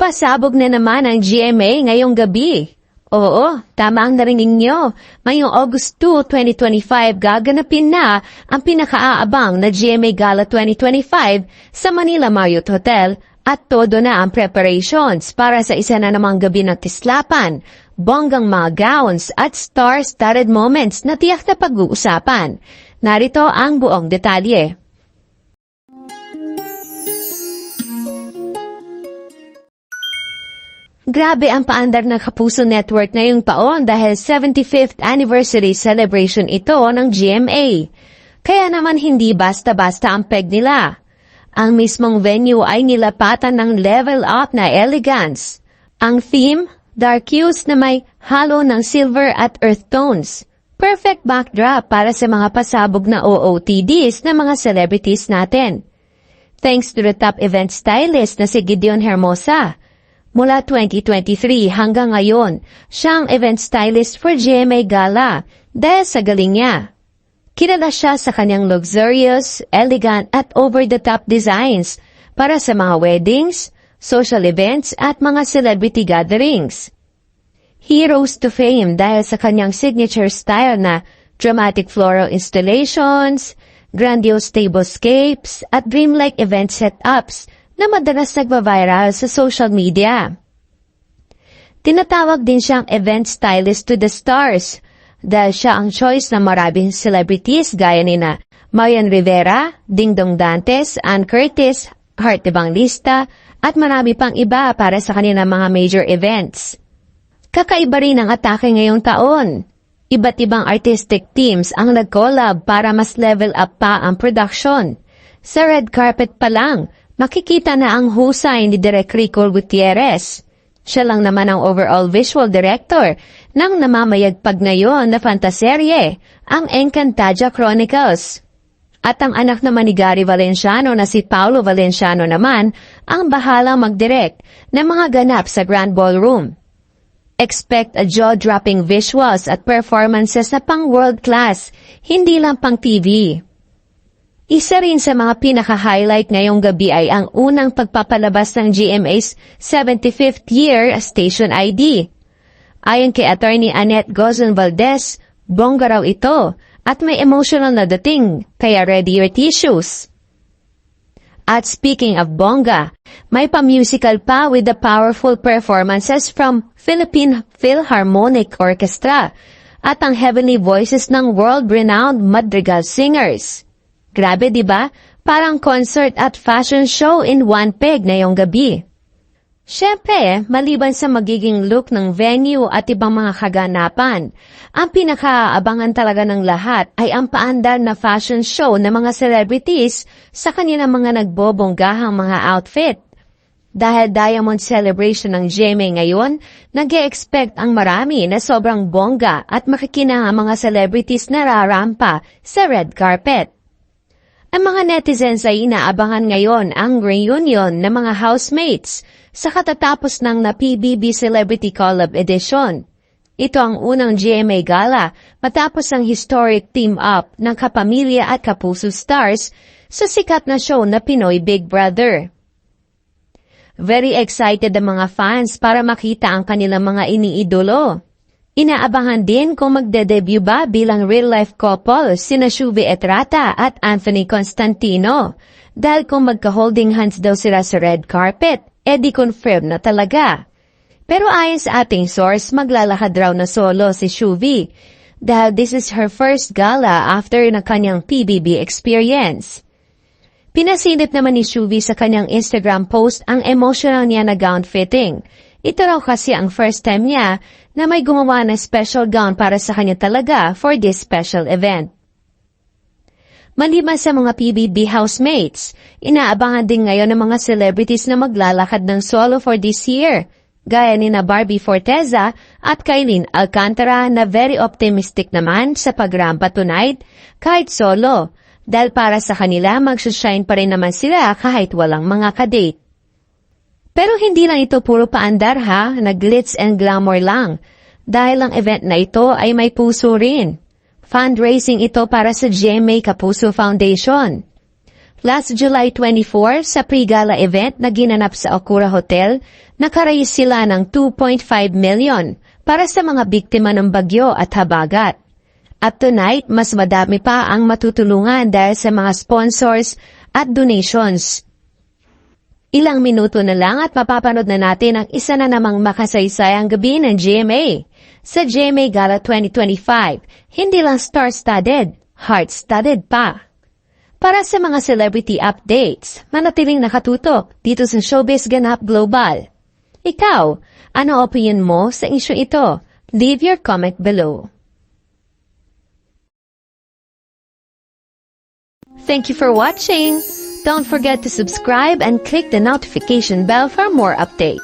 Pasabog na naman ang GMA ngayong gabi. Oo, tama ang narinig nyo. Ngayong August 2, 2025, gaganapin na ang pinakaaabang na GMA Gala 2025 sa Manila Marriott Hotel at todo na ang preparations para sa isa na namang gabi ng tislapan, bonggang mga gowns at star-studded moments na tiyak na pag-uusapan. Narito ang buong detalye. Grabe ang paandar ng Kapuso Network ngayong taon dahil 75th anniversary celebration ito ng GMA. Kaya naman hindi basta-basta ang peg nila. Ang mismong venue ay nilapatan ng level up na elegance. Ang theme, dark hues na may halo ng silver at earth tones. Perfect backdrop para sa mga pasabog na OOTDs na mga celebrities natin. Thanks to the top event stylist na si Gideon Hermosa. Mula 2023 hanggang ngayon, siyang event stylist for GMA Gala dahil sa galing niya. Kilala siya sa kanyang luxurious, elegant at over-the-top designs para sa mga weddings, social events at mga celebrity gatherings. He rose to fame dahil sa kanyang signature style na dramatic floral installations, grandiose tablescapes at dreamlike event setups na madalas nagva-viral sa social media. Tinatawag din siyang event stylist to the stars dahil siya ang choice ng maraming celebrities gaya nina Marian Rivera, Dingdong Dantes, Ann Curtis, Heart Evangelista at marami pang iba para sa kanilang mga major events. Kakaiba rin ang atake ngayong taon. Iba't ibang artistic teams ang nag-collab para mas level up pa ang production. Sa red carpet pa lang, makikita na ang husay ni Direk Rico Gutierrez. Siya lang naman ang overall visual director ng namamayagpag ngayon na fantaserye, ang Encantadia Chronicles. At ang anak naman ni Gary Valenciano na si Paulo Valenciano naman ang bahalang mag-direct ng mga ganap sa Grand Ballroom. Expect a jaw-dropping visuals at performances na pang world class, hindi lang pang TV. Isa rin sa mga pinaka-highlight ngayong gabi ay ang unang pagpapalabas ng GMA's 75th year station ID. Ayon kay Attorney Annette Gozon Valdez, bongga raw ito at may emotional na dating, kaya ready your tissues. At speaking of bongga, may pa-musical pa with the powerful performances from Philippine Philharmonic Orchestra at ang heavenly voices ng world-renowned madrigal singers. Grabe, di ba? Parang concert at fashion show in one peg ngayong gabi. Siyempre, maliban sa magiging look ng venue at ibang mga kaganapan, ang pinakaabangan talaga ng lahat ay ang paandar na fashion show ng mga celebrities sa kanilang mga nagbobonggahang mga outfit. Dahil Diamond Celebration ng GMA ngayon, nag-e-expect ang marami na sobrang bongga at makikinang ang mga celebrities na rarampa sa red carpet. Ang mga netizens ay inaabangan ngayon ang reunion ng mga housemates sa katatapos ng na PBB Celebrity Collab Edition. Ito ang unang GMA Gala matapos ang historic team-up ng Kapamilya at Kapuso Stars sa sikat na show na Pinoy Big Brother. Very excited ang mga fans para makita ang kanilang mga iniidolo. Inaabangan din kung magde-debut ba bilang real-life couple sina Shuvi Etrata at Anthony Constantino. Dahil kung magka-holding hands daw sila sa red carpet, edi confirm na talaga. Pero ayon sa ating source, maglalakad raw na solo si Shuvi. Dahil this is her first gala after na kanyang PBB experience. Pinasilip naman ni Shuvi sa kanyang Instagram post ang emotional niya na gown fitting. Ito raw kasi ang first time niya na may gumawa ng special gown para sa kanya talaga for this special event. Maliban sa mga PBB housemates, inaabangan din ngayon ng mga celebrities na maglalakad ng solo for this year, gaya ni na Barbie Forteza at Kailin Alcantara na very optimistic naman sa pagrampa tonight kahit solo, dahil para sa kanila magsushine pa rin naman sila kahit walang mga kadate. Pero hindi lang ito puro paandar ha, na glitz and glamour lang. Dahil ang event na ito ay may puso rin. Fundraising ito para sa GMA Kapuso Foundation. Last July 24, sa pre-gala event na ginanap sa Okura Hotel, nakaraise sila ng 2.5 million para sa mga biktima ng bagyo at habagat. At tonight, mas madami pa ang matutulungan dahil sa mga sponsors at donations. Ilang minuto na lang at mapapanood na natin ang isa na namang makasaysayang gabi ng GMA. Sa GMA Gala 2025, hindi lang star-studded, heart-studded pa. Para sa mga celebrity updates, manatiling nakatutok dito sa Showbiz Ganap Global. Ikaw, ano opinion mo sa issue ito? Leave your comment below. Thank you for watching. Don't forget to subscribe and click the notification bell for more updates.